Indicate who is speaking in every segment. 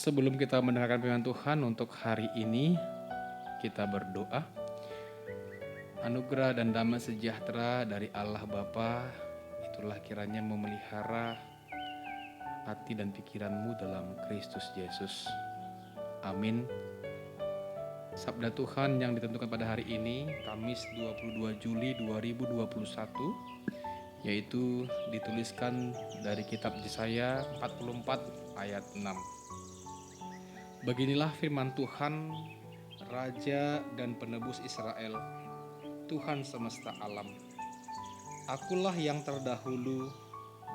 Speaker 1: Sebelum kita mendengarkan firman Tuhan untuk hari ini, kita berdoa. Anugerah dan damai sejahtera dari Allah Bapa, itulah kiranya memelihara hati dan pikiranmu dalam Kristus Yesus. Amin. Sabda Tuhan yang ditentukan pada hari ini, Kamis 22 Juli 2021, yaitu dituliskan dari kitab Yesaya 44 ayat 6. Beginilah firman Tuhan, Raja dan Penebus Israel, Tuhan semesta alam. Akulah yang terdahulu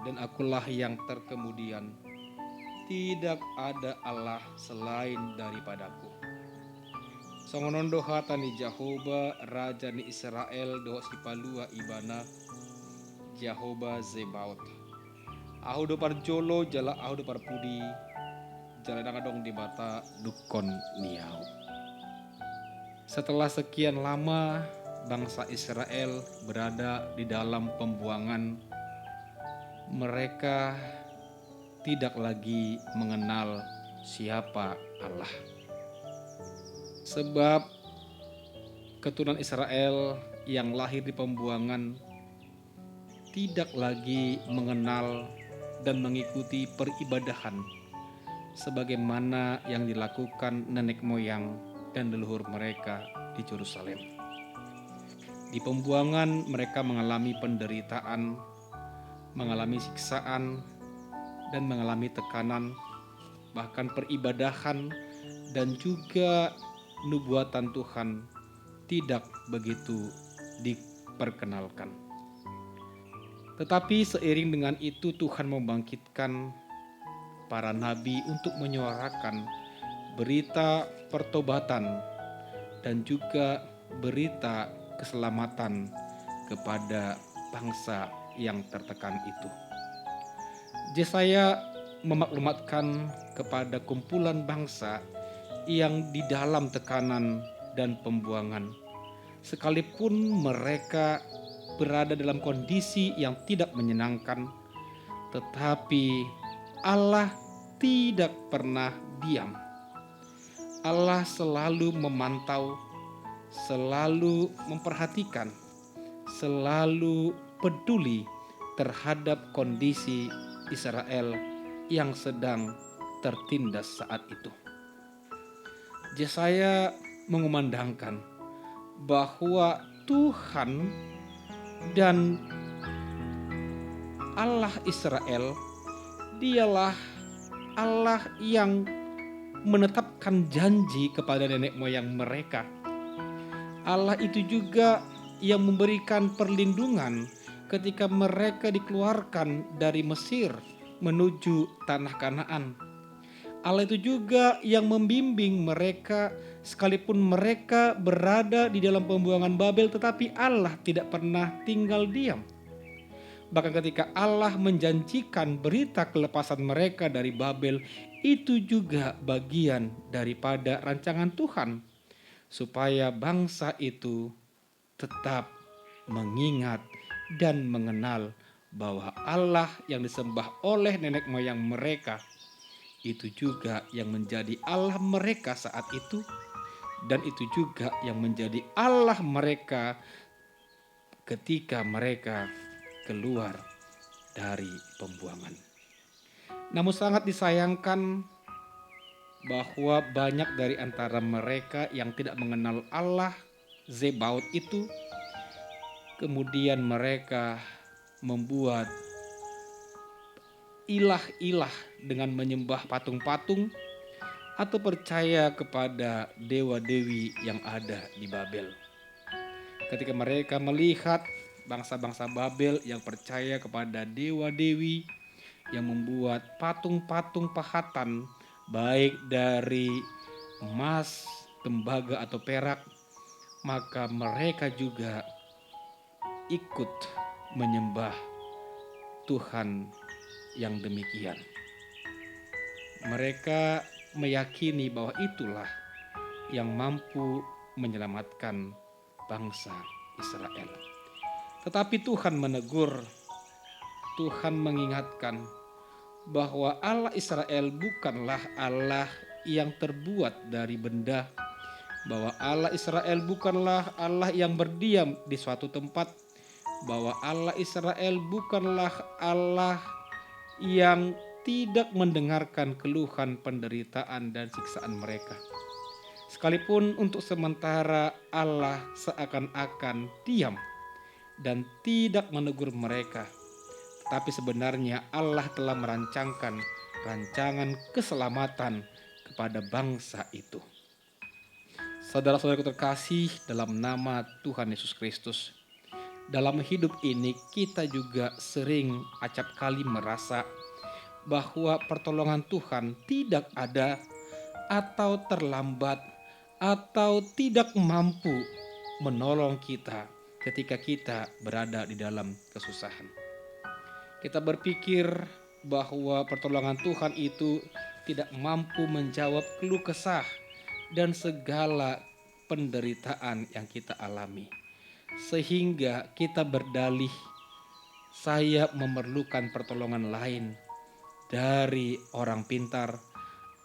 Speaker 1: dan akulah yang terkemudian. Tidak ada Allah selain daripadaku. Songonon doha tani Jehovah, Raja ni Israel, doa sipalua ibana, Jehovah Zebaot. Ahu do parjolo jala ahu do parpudi, jala dangadong di bata dukon niau. Setelah sekian lama bangsa Israel berada di dalam pembuangan, mereka tidak lagi mengenal siapa Allah. Sebab keturunan Israel yang lahir di pembuangan tidak lagi mengenal dan mengikuti peribadahan sebagaimana yang dilakukan nenek moyang dan leluhur mereka di Yerusalem. Di pembuangan mereka mengalami penderitaan, mengalami siksaan, dan mengalami tekanan, bahkan peribadahan dan juga nubuatan Tuhan tidak begitu diperkenalkan. Tetapi seiring dengan itu Tuhan membangkitkan para nabi untuk menyuarakan berita pertobatan dan juga berita keselamatan kepada bangsa yang tertekan itu. Yesaya memaklumatkan kepada kumpulan bangsa yang di dalam tekanan dan pembuangan, sekalipun mereka berada dalam kondisi yang tidak menyenangkan, tetapi Allah tidak pernah diam. Allah selalu memantau, selalu memperhatikan, selalu peduli terhadap kondisi Israel yang sedang tertindas saat itu. Yesaya mengumandangkan bahwa Tuhan dan Allah Israel, dialah Allah yang menetapkan janji kepada nenek moyang mereka. Allah itu juga yang memberikan perlindungan ketika mereka dikeluarkan dari Mesir menuju tanah Kanaan. Allah itu juga yang membimbing mereka sekalipun mereka berada di dalam pembuangan Babel, tetapi Allah tidak pernah tinggal diam. Bahkan ketika Allah menjanjikan berita kelepasan mereka dari Babel, itu juga bagian daripada rancangan Tuhan, supaya bangsa itu tetap mengingat dan mengenal bahwa Allah yang disembah oleh nenek moyang mereka itu juga yang menjadi Allah mereka saat itu, dan itu juga yang menjadi Allah mereka ketika mereka keluar dari pembuangan. Namun sangat disayangkan bahwa banyak dari antara mereka yang tidak mengenal Allah Zebaot itu, kemudian mereka membuat ilah-ilah dengan menyembah patung-patung atau percaya kepada dewa-dewi yang ada di Babel. Ketika mereka melihat bangsa-bangsa Babel yang percaya kepada dewa-dewi, yang membuat patung-patung pahatan baik dari emas, tembaga atau perak, maka mereka juga ikut menyembah Tuhan yang demikian. Mereka meyakini bahwa itulah yang mampu menyelamatkan bangsa Israel. Tetapi Tuhan menegur, Tuhan mengingatkan bahwa Allah Israel bukanlah Allah yang terbuat dari benda, bahwa Allah Israel bukanlah Allah yang berdiam di suatu tempat, bahwa Allah Israel bukanlah Allah yang tidak mendengarkan keluhan, penderitaan, dan siksaan mereka. Sekalipun untuk sementara Allah seakan-akan diam dan tidak menegur mereka, tetapi sebenarnya Allah telah merancangkan rancangan keselamatan kepada bangsa itu. Saudara-saudaraku terkasih dalam nama Tuhan Yesus Kristus, dalam hidup ini kita juga sering acap kali merasa bahwa pertolongan Tuhan tidak ada atau terlambat atau tidak mampu menolong kita ketika kita berada di dalam kesusahan. Kita berpikir bahwa pertolongan Tuhan itu tidak mampu menjawab keluh kesah dan segala penderitaan yang kita alami. Sehingga kita berdalih, saya memerlukan pertolongan lain dari orang pintar,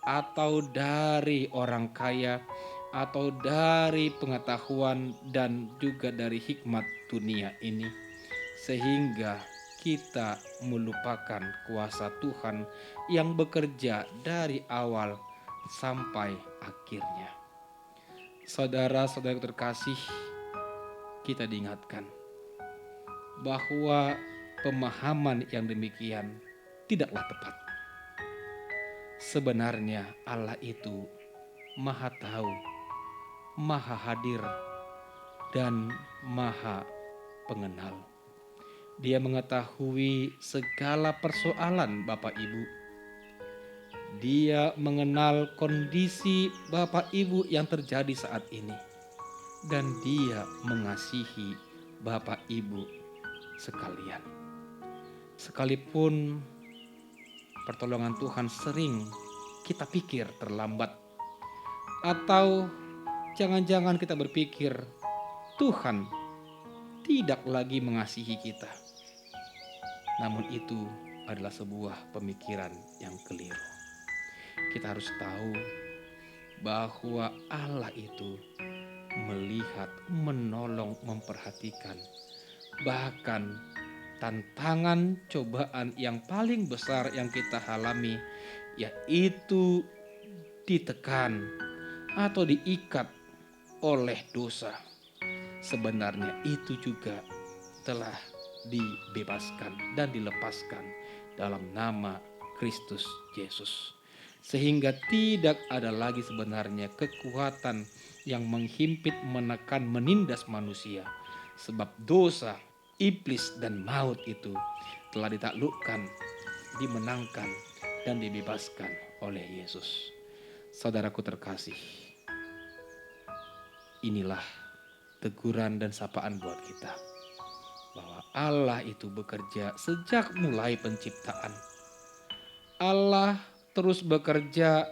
Speaker 1: atau dari orang kaya, atau dari pengetahuan dan juga dari hikmat dunia ini, sehingga kita melupakan kuasa Tuhan yang bekerja dari awal sampai akhirnya. Saudara-saudara terkasih, kita diingatkan bahwa pemahaman yang demikian tidaklah tepat. Sebenarnya Allah itu Maha Tahu, Maha Hadir, dan Maha Pengenal. Dia mengetahui segala persoalan Bapak Ibu. Dia mengenal kondisi Bapak Ibu yang terjadi saat ini. Dan Dia mengasihi Bapak Ibu sekalian. Sekalipun pertolongan Tuhan sering kita pikir terlambat, atau jangan-jangan kita berpikir Tuhan tidak lagi mengasihi kita. Namun itu adalah sebuah pemikiran yang keliru. Kita harus tahu bahwa Allah itu melihat, menolong, memperhatikan. Bahkan tantangan cobaan yang paling besar yang kita alami, yaitu ditekan atau diikat oleh dosa, sebenarnya itu juga telah dibebaskan dan dilepaskan dalam nama Kristus Yesus, sehingga tidak ada lagi sebenarnya kekuatan yang menghimpit, menekan, menindas manusia, sebab dosa, iblis, dan maut itu telah ditaklukkan, dimenangkan, dan dibebaskan oleh Yesus. Saudaraku terkasih, inilah teguran dan sapaan buat kita, bahwa Allah itu bekerja sejak mulai penciptaan. Allah terus bekerja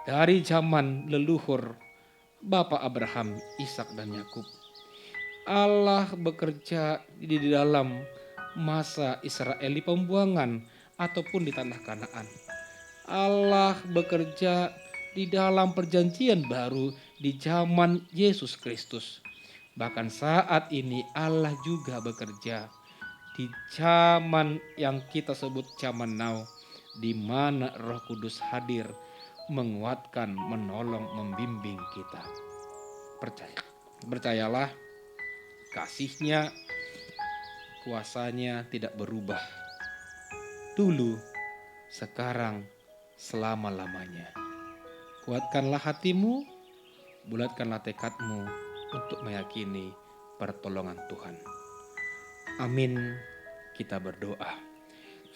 Speaker 1: dari zaman leluhur Bapak Abraham, Ishak, dan Yakub. Allah bekerja di dalam masa Israel di pembuangan ataupun di tanah Kanaan. Allah bekerja di dalam perjanjian baru di zaman Yesus Kristus. Bahkan saat ini Allah juga bekerja di zaman yang kita sebut zaman now, di mana Roh Kudus hadir, menguatkan, menolong, membimbing kita. Percayalah, kasih-Nya, kuasa-Nya tidak berubah. Dulu, sekarang, selama-lamanya. Kuatkanlah hatimu, bulatkanlah tekadmu untuk meyakini pertolongan Tuhan. Amin. Kita berdoa.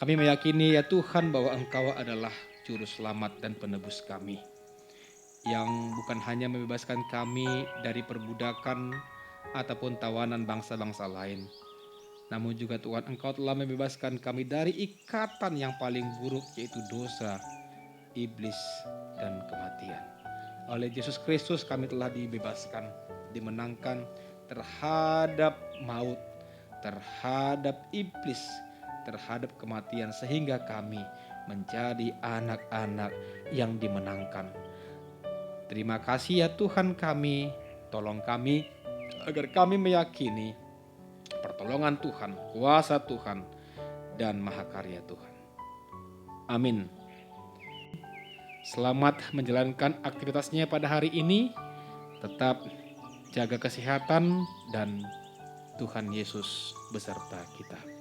Speaker 1: Kami meyakini ya Tuhan bahwa Engkau adalah juru selamat dan penebus kami, yang bukan hanya membebaskan kami dari perbudakan ataupun tawanan bangsa-bangsa lain, namun juga Tuhan Engkau telah membebaskan kami dari ikatan yang paling buruk, yaitu dosa, iblis, dan kematian. Oleh Yesus Kristus kami telah dibebaskan, dimenangkan terhadap maut, terhadap iblis, terhadap kematian sehingga kami menjadi anak-anak yang dimenangkan. Terima kasih ya Tuhan kami, tolong kami agar kami meyakini pertolongan Tuhan, kuasa Tuhan, dan mahakarya Tuhan. Amin. Selamat menjalankan aktivitasnya pada hari ini. Tetap jaga kesehatan dan Tuhan Yesus beserta kita.